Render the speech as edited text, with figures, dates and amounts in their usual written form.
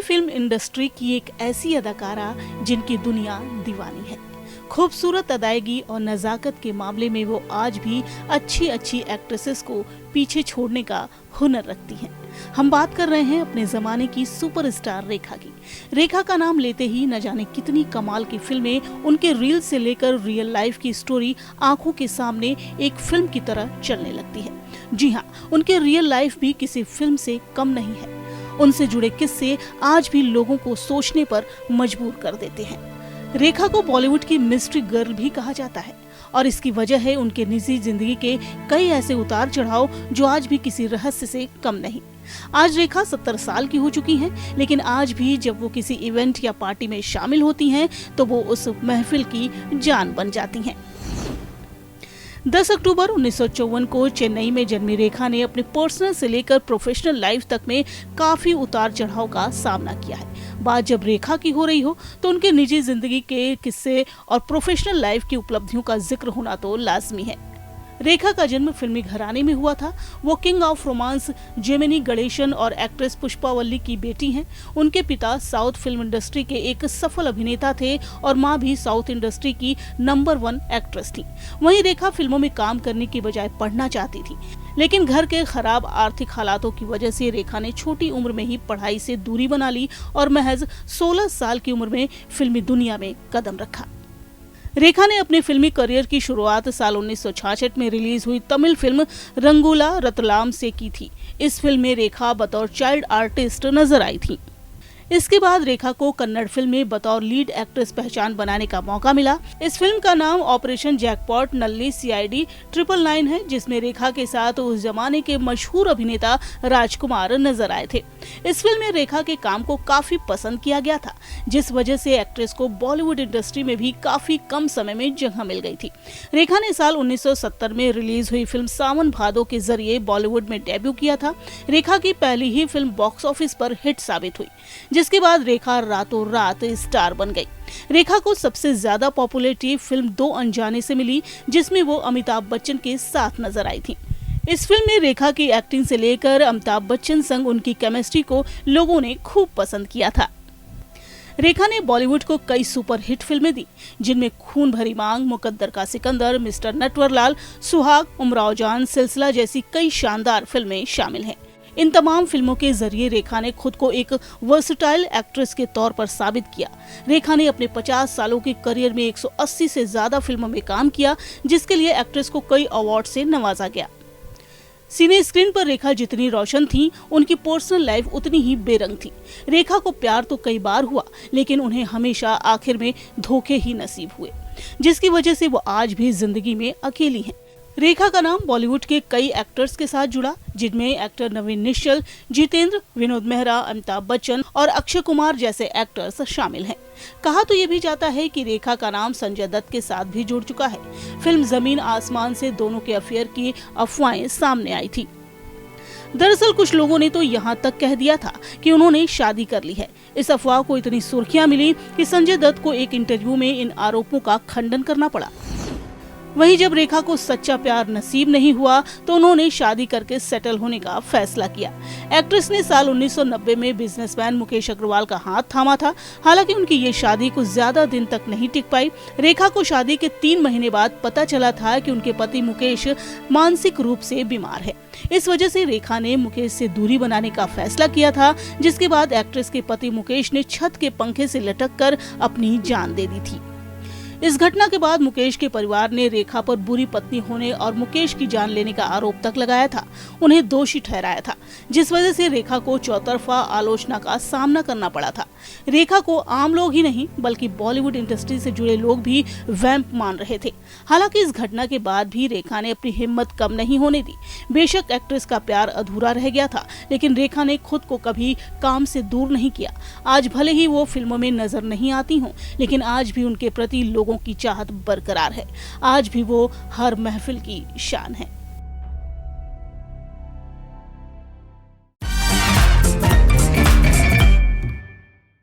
Film industry की एक ऐसी अदाकारा जिनकी दुनिया दीवानी है। खूबसूरत अदायगी और नजाकत के मामले में वो आज भी अच्छी एक्ट्रेसेस को पीछे छोड़ने का हुनर रखती हैं। हम बात कर रहे हैं अपने जमाने की सुपरस्टार रेखा की। रेखा का नाम लेते ही न जाने कितनी कमाल की फिल्में, उनके रील से लेकर रियल लाइफ की स्टोरी आंखों के सामने एक फिल्म की तरह चलने लगती है। जी हाँ, उनके रियल लाइफ भी किसी फिल्म से कम नहीं है। उनसे जुड़े किस्से आज भी लोगों को सोचने पर मजबूर कर देते हैं। रेखा को बॉलीवुड की मिस्ट्री गर्ल भी कहा जाता है और इसकी वजह है उनके निजी जिंदगी के कई ऐसे उतार चढ़ाव जो आज भी किसी रहस्य से कम नहीं। आज रेखा 70 साल की हो चुकी हैं, लेकिन आज भी जब वो किसी इवेंट या पार्टी में शामिल होती हैं तो वो उस महफिल की जान बन जाती हैं। 10 अक्टूबर 1954 को चेन्नई में जन्मी रेखा ने अपने पर्सनल से लेकर प्रोफेशनल लाइफ तक में काफी उतार चढ़ाव का सामना किया है। बात जब रेखा की हो रही हो तो उनके निजी जिंदगी के किस्से और प्रोफेशनल लाइफ की उपलब्धियों का जिक्र होना तो लाजमी है। रेखा का जन्म फिल्मी घराने में हुआ था। वो king of romance Gemini Ganesan और एक्ट्रेस पुष्पावल्ली की बेटी हैं। उनके पिता साउथ फिल्म इंडस्ट्री के एक सफल अभिनेता थे और मां भी साउथ इंडस्ट्री की नंबर 1 एक्ट्रेस थी। वहीं रेखा फिल्मों में काम करने की बजाय पढ़ना चाहती थी, लेकिन घर के खराब आर्थिक हालातों की वजह से रेखा ने छोटी उम्र में ही पढ़ाई से दूरी बना ली और महज 16 साल की उम्र में फिल्मी दुनिया में कदम रखा। रेखा ने अपने फिल्मी करियर की शुरुआत साल 1966 में रिलीज हुई तमिल फिल्म रंगूला रतलाम से की थी। इस फिल्म में रेखा बतौर चाइल्ड आर्टिस्ट नजर आई थी। इसके बाद रेखा को कन्नड़ फिल्म में बतौर लीड एक्ट्रेस पहचान बनाने का मौका मिला। इस फिल्म का नाम ऑपरेशन जैकपॉट नल्ली CID 999 है, जिसमें रेखा के साथ उस जमाने के मशहूर अभिनेता राजकुमार नजर आए थे। इस फिल्म में रेखा के काम को काफी पसंद किया गया था, जिस वजह से एक्ट्रेस को बॉलीवुड इंडस्ट्री में भी काफी कम समय में जगह मिल गई थी। रेखा ने साल 1970 में रिलीज हुई फिल्म सावन भादो के जरिए बॉलीवुड में डेब्यू किया था। रेखा की पहली ही फिल्म बॉक्स ऑफिस पर हिट साबित हुई, जिसके बाद रेखा रातों रात स्टार बन गई। रेखा को सबसे ज्यादा पॉपुलैरिटी फिल्म दो अनजाने से मिली, जिसमें वो अमिताभ बच्चन के साथ नजर आई थी। इस फिल्म में रेखा की एक्टिंग से लेकर अमिताभ बच्चन संग उनकी केमिस्ट्री को लोगों ने खूब पसंद किया था। रेखा ने बॉलीवुड को कई सुपर हिट फिल्में दी, जिनमें खून भरी मांग, मुकद्दर का सिकंदर, मिस्टर नटवरलाल, सुहाग, उमराव जान, सिलसिला जैसी कई शानदार फिल्में शामिल हैं। इन तमाम फिल्मों के जरिए रेखा ने खुद को एक वर्सटाइल एक्ट्रेस के तौर पर साबित किया। रेखा ने अपने 50 सालों के करियर में 180 से ज्यादा फिल्मों में काम किया, जिसके लिए एक्ट्रेस को कई अवार्ड से नवाजा गया। सिने स्क्रीन पर रेखा जितनी रोशन थी, उनकी पर्सनल लाइफ उतनी ही बेरंग थी। रेखा को प्यार तो कई बार हुआ, लेकिन उन्हें हमेशा आखिर में धोखे ही नसीब हुए, जिसकी वजह से वो आज भी जिंदगी में अकेली हैं। रेखा का नाम बॉलीवुड के कई एक्टर्स के साथ जुड़ा, जिनमें एक्टर नवीन निश्चल, जितेंद्र, विनोद मेहरा, अमिताभ बच्चन और अक्षय कुमार जैसे एक्टर्स शामिल हैं। कहा तो ये भी जाता है कि रेखा का नाम संजय दत्त के साथ भी जुड़ चुका है। फिल्म जमीन आसमान से दोनों के अफेयर की अफवाहें सामने आई थी। दरअसल कुछ लोगों ने तो यहाँ तक कह दिया था कि उन्होंने शादी कर ली है। इस अफवाह को इतनी सुर्खियां मिली कि संजय दत्त को एक इंटरव्यू में इन आरोपों का खंडन करना पड़ा। वहीं जब रेखा को सच्चा प्यार नसीब नहीं हुआ तो उन्होंने शादी करके सेटल होने का फैसला किया। एक्ट्रेस ने साल 1990 में बिजनेसमैन मुकेश अग्रवाल का हाथ थामा था। हालांकि उनकी ये शादी कुछ ज्यादा दिन तक नहीं टिक पाई। रेखा को शादी के 3 महीने बाद पता चला था कि उनके पति मुकेश मानसिक रूप से बीमार है। इस वजह से रेखा ने मुकेश से दूरी बनाने का फैसला किया था, जिसके बाद एक्ट्रेस के पति मुकेश ने छत के पंखे से लटक कर अपनी जान दे दी थी। इस घटना के बाद मुकेश के परिवार ने रेखा पर बुरी पत्नी होने और मुकेश की जान लेने का आरोप तक लगाया था। उन्हें दोषी ठहराया था, जिस वजह से रेखा को चौतरफा आलोचना का सामना करना पड़ा था। रेखा को आम लोग ही नहीं बल्कि बॉलीवुड इंडस्ट्री से जुड़े लोग भी वैम्प मान रहे थे। हालांकि इस घटना के बाद भी रेखा ने अपनी हिम्मत कम नहीं होने दी। बेशक एक्ट्रेस का प्यार अधूरा रह गया था, लेकिन रेखा ने खुद को कभी काम से दूर नहीं किया। आज भले ही वो फिल्मों में नजर नहीं आती हों, लेकिन आज भी उनके प्रति लोगों की चाहत बरकरार है। आज भी वो हर महफिल की शान है।